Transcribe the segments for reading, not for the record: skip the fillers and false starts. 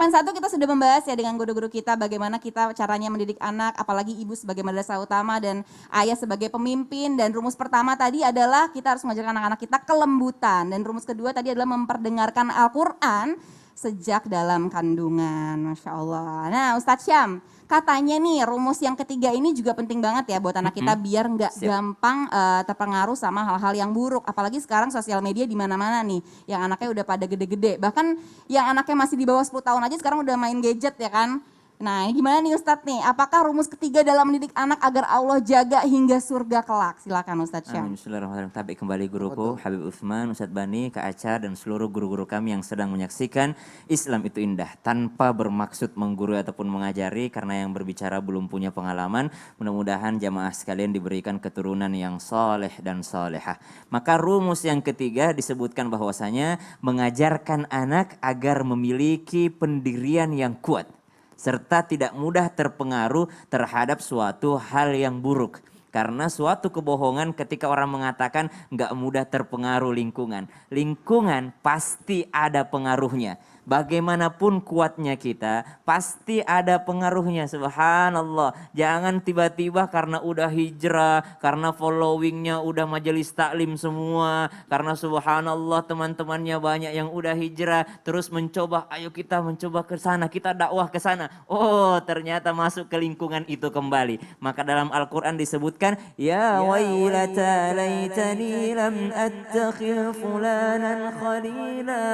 segmen 1 kita sudah membahas ya dengan guru-guru kita bagaimana kita caranya mendidik anak, apalagi ibu sebagai madrasah utama dan ayah sebagai pemimpin. Dan rumus pertama tadi adalah kita harus mengajarkan anak-anak kita kelembutan. Dan rumus kedua tadi adalah memperdengarkan Al-Quran sejak dalam kandungan, Masya Allah. Nah Ustadz Syam, katanya nih rumus yang ketiga ini juga penting banget ya buat anak kita biar nggak gampang terpengaruh sama hal-hal yang buruk. Apalagi sekarang sosial media di mana-mana nih, yang anaknya udah pada gede-gede. Bahkan yang anaknya masih di bawah 10 tahun aja sekarang udah main gadget ya kan. Nah ini gimana nih Ustadz nih, apakah rumus ketiga dalam mendidik anak agar Allah jaga hingga surga kelak? Silakan Ustadz Syam. Bismillahirrahmanirrahim. Tabik kembali guruku Habib Utsman, Ustadz Bani, Kak Acar dan seluruh guru-guru kami yang sedang menyaksikan Islam itu indah. Tanpa bermaksud menggurui ataupun mengajari karena yang berbicara belum punya pengalaman. Mudah-mudahan jamaah sekalian diberikan keturunan yang soleh dan solehah. Maka rumus yang ketiga disebutkan bahwasanya mengajarkan anak agar memiliki pendirian yang kuat serta tidak mudah terpengaruh terhadap suatu hal yang buruk. Karena suatu kebohongan ketika orang mengatakan nggak mudah terpengaruh lingkungan. Lingkungan pasti ada pengaruhnya. Bagaimanapun kuatnya kita, pasti ada pengaruhnya. Subhanallah. Jangan tiba-tiba karena udah hijrah, karena followingnya udah majelis taklim semua, karena subhanallah teman-temannya banyak yang udah hijrah, terus mencoba, ayo kita mencoba ke sana, kita dakwah ke sana. Oh, ternyata masuk ke lingkungan itu kembali. Maka dalam Al-Quran disebutkan, ya wailata laitani lam attakhil fulanan khalila,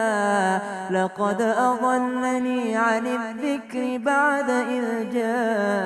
laqad أضلني عن الذكر بعد إذ جاءني.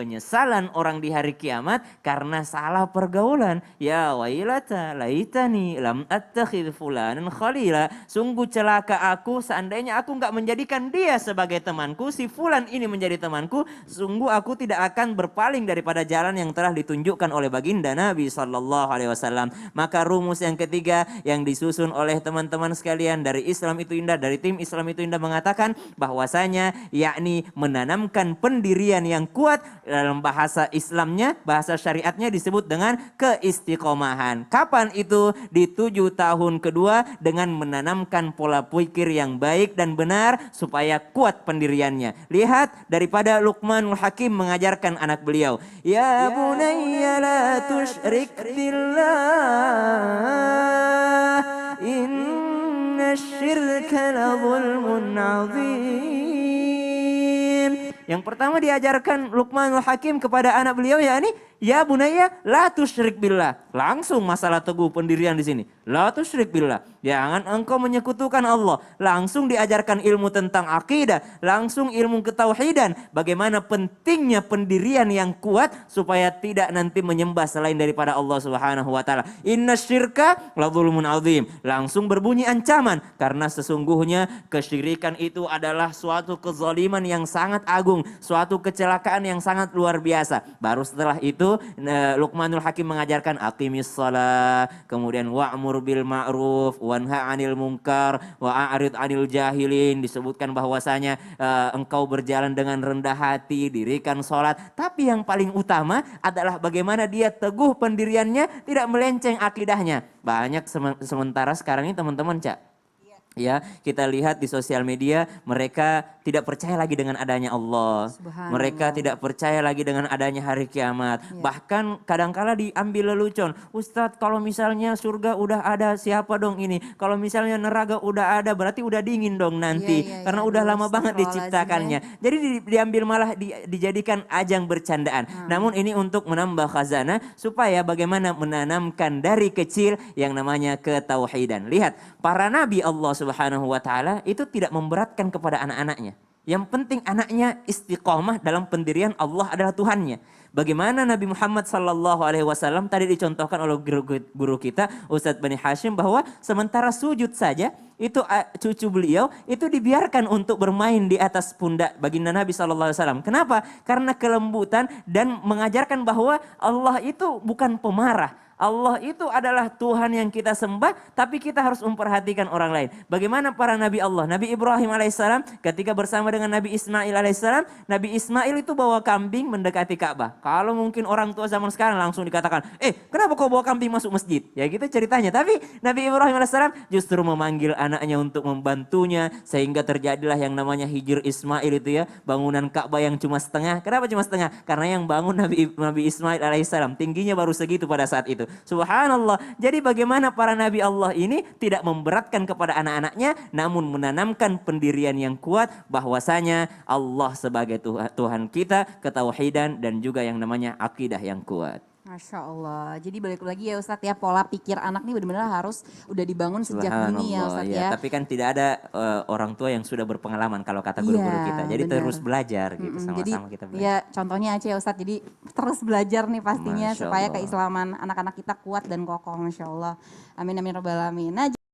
Penyesalan orang di hari kiamat karena salah pergaulan. Ya wailata laitani lam attakhidh fulanan khalila. Sungguh celaka aku seandainya aku enggak menjadikan dia sebagai temanku. Si fulan ini menjadi temanku. Sungguh aku tidak akan berpaling daripada jalan yang telah ditunjukkan oleh baginda Nabi SAW. Maka rumus yang ketiga yang disusun oleh teman-teman sekalian dari Islam itu indah, dari tim Islam itu indah mengatakan bahwasanya yakni menanamkan pendirian yang kuat. Dalam bahasa Islamnya, bahasa syariatnya disebut dengan keistiqomahan. Kapan itu? Di 7 tahun kedua dengan menanamkan pola pikir yang baik dan benar supaya kuat pendiriannya. Lihat daripada Luqmanul Hakim mengajarkan anak beliau, ya bunayya la tusyrik billah inna syirka la zulmun azim. Yang pertama diajarkan Luqmanul Hakim kepada anak beliau yakni ya bunayya la tusyrik billah. Langsung masalah teguh pendirian di sini. La tusyrik billah. Jangan engkau menyekutukan Allah. Langsung diajarkan ilmu tentang akidah, langsung ilmu ketauhidan. Bagaimana pentingnya pendirian yang kuat supaya tidak nanti menyembah selain daripada Allah Subhanahu wa taala. Inna syirka la zulmun azim. Langsung berbunyi ancaman karena sesungguhnya kesyirikan itu adalah suatu kezaliman yang sangat agung, suatu kecelakaan yang sangat luar biasa. Baru setelah itu Luqmanul Hakim mengajarkan aqimis shalah, kemudian wa'mur bil ma'ruf wanha 'anil munkar wa a'rid 'anil jahilin. Disebutkan bahwasanya engkau berjalan dengan rendah hati, dirikan sholat, tapi yang paling utama adalah bagaimana dia teguh pendiriannya, tidak melenceng akidahnya. Banyak sementara sekarang ini teman-teman ya, kita lihat di sosial media mereka tidak percaya lagi dengan adanya Allah. Mereka tidak percaya lagi dengan adanya hari kiamat. Bahkan kadangkala diambil lelucon. Ustadz, kalau misalnya surga udah ada, siapa dong ini? Kalau misalnya neraka udah ada, berarti udah dingin dong nanti. Karena udah lama banget diciptakannya. Jadi diambil malah dijadikan ajang bercandaan. Namun ini untuk menambah khazanah supaya bagaimana menanamkan dari kecil yang namanya ketauhidan. Lihat, para nabi Allah Subhanahu wa taala itu tidak memberatkan kepada anak-anaknya. Yang penting anaknya istiqomah dalam pendirian Allah adalah Tuhannya. Bagaimana Nabi Muhammad SAW tadi dicontohkan oleh guru kita Ustadz Bani Hashim bahwa sementara sujud saja itu cucu beliau itu dibiarkan untuk bermain di atas pundak baginda Nabi SAW. Kenapa? Karena kelembutan dan mengajarkan bahwa Allah itu bukan pemarah. Allah itu adalah Tuhan yang kita sembah, tapi kita harus memperhatikan orang lain. Bagaimana para nabi Allah? Nabi Ibrahim alaihissalam ketika bersama dengan Nabi Ismail alaihissalam, Nabi Ismail itu bawa kambing mendekati Ka'bah. Kalau mungkin orang tua zaman sekarang langsung dikatakan, kenapa kau bawa kambing masuk masjid? Ya gitu ceritanya. Tapi Nabi Ibrahim alaihissalam justru memanggil anaknya untuk membantunya, sehingga terjadilah yang namanya Hijr Ismail itu ya, bangunan Ka'bah yang cuma setengah. Kenapa cuma setengah? Karena yang bangun Nabi Ismail alaihissalam, tingginya baru segitu pada saat itu. Subhanallah. Jadi bagaimana para nabi Allah ini tidak memberatkan kepada anak-anaknya, namun menanamkan pendirian yang kuat bahwasanya Allah sebagai Tuhan kita, ketauhidan dan juga yang namanya akidah yang kuat. Masya Allah. Jadi balik lagi ya Ustadz ya, pola pikir anak nih benar-benar harus udah dibangun sejak dini ya Ustadz ya. Tapi kan tidak ada orang tua yang sudah berpengalaman kalau kata guru-guru kita. Jadi terus belajar gitu, sama-sama kita belajar. Ya contohnya Aceh ya Ustadz, jadi terus belajar nih pastinya supaya keislaman anak-anak kita kuat dan kokoh Masya Allah. Amin amin robbal alamin. Nah,